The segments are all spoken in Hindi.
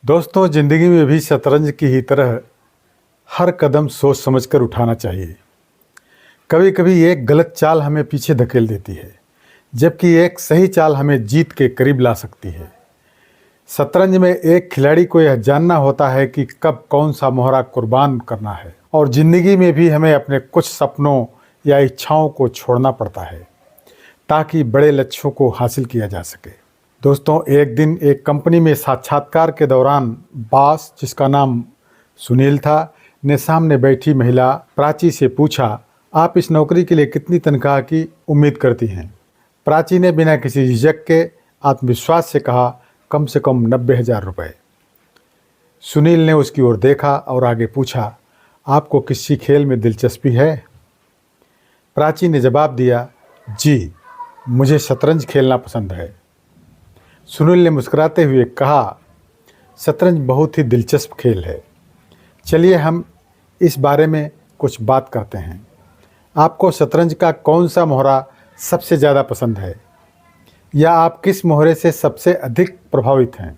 दोस्तों, ज़िंदगी में भी शतरंज की ही तरह हर कदम सोच समझकर उठाना चाहिए। कभी कभी एक गलत चाल हमें पीछे धकेल देती है, जबकि एक सही चाल हमें जीत के करीब ला सकती है। शतरंज में एक खिलाड़ी को यह जानना होता है कि कब कौन सा मोहरा कुर्बान करना है, और ज़िंदगी में भी हमें अपने कुछ सपनों या इच्छाओं को छोड़ना पड़ता है ताकि बड़े लक्ष्यों को हासिल किया जा सके। दोस्तों, एक दिन एक कंपनी में साक्षात्कार के दौरान बॉस, जिसका नाम सुनील था, ने सामने बैठी महिला प्राची से पूछा, आप इस नौकरी के लिए कितनी तनख्वाह की उम्मीद करती हैं? प्राची ने बिना किसी झिझक के आत्मविश्वास से कहा, कम से कम 90,000 रुपये। सुनील ने उसकी ओर देखा और आगे पूछा, आपको किसी खेल में दिलचस्पी है? प्राची ने जवाब दिया, जी, मुझे शतरंज खेलना पसंद है। सुनील ने मुस्कुराते हुए कहा, शतरंज बहुत ही दिलचस्प खेल है। चलिए हम इस बारे में कुछ बात करते हैं। आपको शतरंज का कौन सा मोहरा सबसे ज़्यादा पसंद है, या आप किस मोहरे से सबसे अधिक प्रभावित हैं?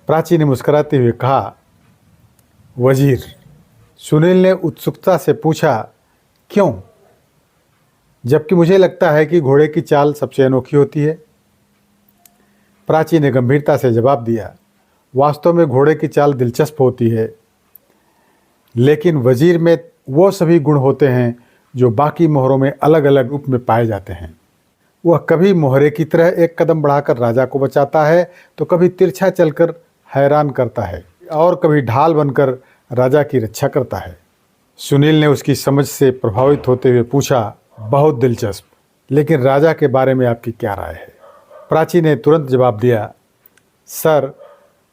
प्राची ने मुस्कुराते हुए कहा, वजीर। सुनील ने उत्सुकता से पूछा, क्यों? जबकि मुझे लगता है कि घोड़े की चाल सबसे अनोखी होती है। प्राची ने गंभीरता से जवाब दिया, वास्तव में घोड़े की चाल दिलचस्प होती है, लेकिन वजीर में वो सभी गुण होते हैं जो बाकी मोहरों में अलग अलग रूप में पाए जाते हैं। वह कभी मोहरे की तरह एक कदम बढ़ाकर राजा को बचाता है, तो कभी तिरछा चलकर हैरान करता है, और कभी ढाल बनकर राजा की रक्षा करता है। सुनील ने उसकी समझ से प्रभावित होते हुए पूछा, बहुत दिलचस्प, लेकिन राजा के बारे में आपकी क्या राय है? प्राची ने तुरंत जवाब दिया, सर,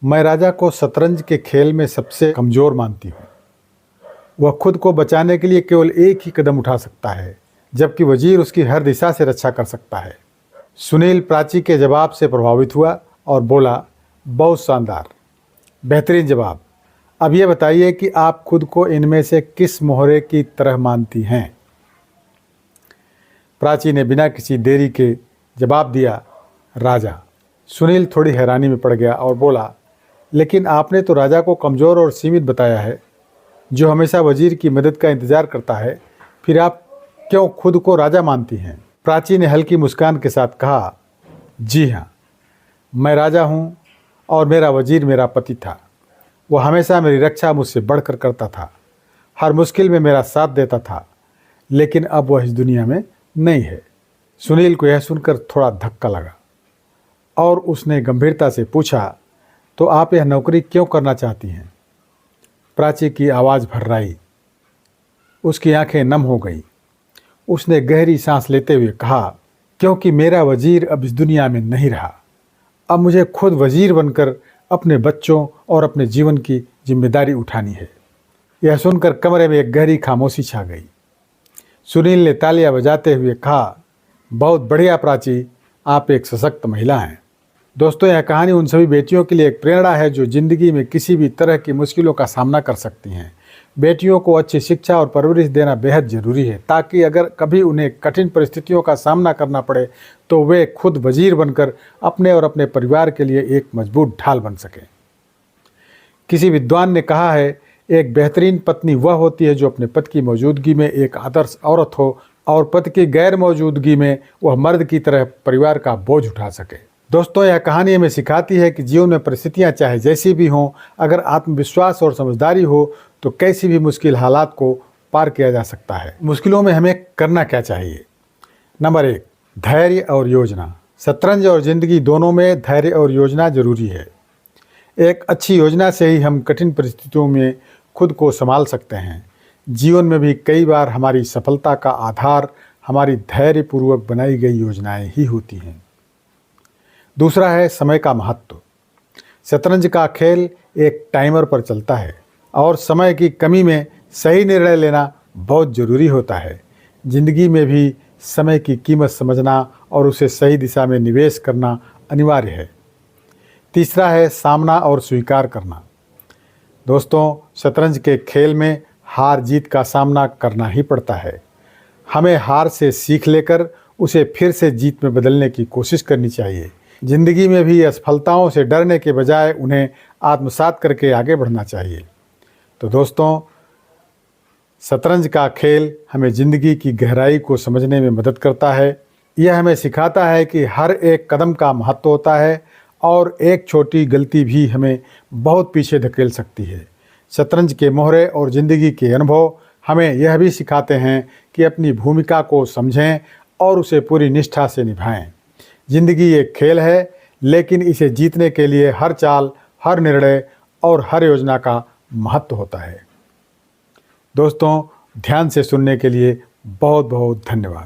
मैं राजा को शतरंज के खेल में सबसे कमज़ोर मानती हूँ। वह खुद को बचाने के लिए केवल एक ही कदम उठा सकता है, जबकि वजीर उसकी हर दिशा से रक्षा कर सकता है। सुनील प्राची के जवाब से प्रभावित हुआ और बोला, बहुत शानदार, बेहतरीन जवाब। अब ये बताइए कि आप खुद को इनमें से किस मोहरे की तरह मानती हैं? प्राची ने बिना किसी देरी के जवाब दिया, राजा। सुनील थोड़ी हैरानी में पड़ गया और बोला, लेकिन आपने तो राजा को कमज़ोर और सीमित बताया है, जो हमेशा वजीर की मदद का इंतज़ार करता है। फिर आप क्यों खुद को राजा मानती हैं? प्राची ने हल्की मुस्कान के साथ कहा, जी हाँ, मैं राजा हूँ और मेरा वजीर मेरा पति था। वह हमेशा मेरी रक्षा मुझसे बढ़कर करता था, हर मुश्किल में मेरा साथ देता था, लेकिन अब वह इस दुनिया में नहीं है। सुनील को यह सुनकर थोड़ा धक्का लगा और उसने गंभीरता से पूछा, तो आप यह नौकरी क्यों करना चाहती हैं? प्राची की आवाज़ भर्राई, उसकी आंखें नम हो गईं। उसने गहरी सांस लेते हुए कहा, क्योंकि मेरा वजीर अब इस दुनिया में नहीं रहा। अब मुझे खुद वजीर बनकर अपने बच्चों और अपने जीवन की जिम्मेदारी उठानी है। यह सुनकर कमरे में एक गहरी खामोशी छा गई। सुनील ने तालियां बजाते हुए कहा, बहुत बढ़िया प्राची, आप एक सशक्त महिला हैं। दोस्तों, यह कहानी उन सभी बेटियों के लिए एक प्रेरणा है जो ज़िंदगी में किसी भी तरह की मुश्किलों का सामना कर सकती हैं। बेटियों को अच्छी शिक्षा और परवरिश देना बेहद ज़रूरी है, ताकि अगर कभी उन्हें कठिन परिस्थितियों का सामना करना पड़े तो वे खुद वजीर बनकर अपने और अपने परिवार के लिए एक मजबूत ढाल बन सकें। किसी विद्वान ने कहा है, एक बेहतरीन पत्नी वह होती है जो अपने पति की मौजूदगी में एक आदर्श औरत हो, और पति की गैर मौजूदगी में वह मर्द की तरह परिवार का बोझ उठा सके। दोस्तों, यह कहानी हमें सिखाती है कि जीवन में परिस्थितियां चाहे जैसी भी हों, अगर आत्मविश्वास और समझदारी हो तो कैसी भी मुश्किल हालात को पार किया जा सकता है। मुश्किलों में हमें करना क्या चाहिए? नंबर 1, धैर्य और योजना। शतरंज और ज़िंदगी दोनों में धैर्य और योजना जरूरी है। एक अच्छी योजना से ही हम कठिन परिस्थितियों में खुद को संभाल सकते हैं। जीवन में भी कई बार हमारी सफलता का आधार हमारी धैर्यपूर्वक बनाई गई योजनाएं ही होती हैं। दूसरा है समय का महत्व। शतरंज का खेल एक टाइमर पर चलता है, और समय की कमी में सही निर्णय लेना बहुत ज़रूरी होता है। ज़िंदगी में भी समय की कीमत समझना और उसे सही दिशा में निवेश करना अनिवार्य है। तीसरा है सामना और स्वीकार करना। दोस्तों, शतरंज के खेल में हार जीत का सामना करना ही पड़ता है। हमें हार से सीख लेकर उसे फिर से जीत में बदलने की कोशिश करनी चाहिए। जिंदगी में भी असफलताओं से डरने के बजाय उन्हें आत्मसात करके आगे बढ़ना चाहिए। तो दोस्तों, शतरंज का खेल हमें ज़िंदगी की गहराई को समझने में मदद करता है। यह हमें सिखाता है कि हर एक कदम का महत्व होता है और एक छोटी गलती भी हमें बहुत पीछे धकेल सकती है। शतरंज के मोहरे और ज़िंदगी के अनुभव हमें यह भी सिखाते हैं कि अपनी भूमिका को समझें और उसे पूरी निष्ठा से निभाएं। ज़िंदगी एक खेल है, लेकिन इसे जीतने के लिए हर चाल, हर निर्णय और हर योजना का महत्व होता है। दोस्तों, ध्यान से सुनने के लिए बहुत बहुत धन्यवाद।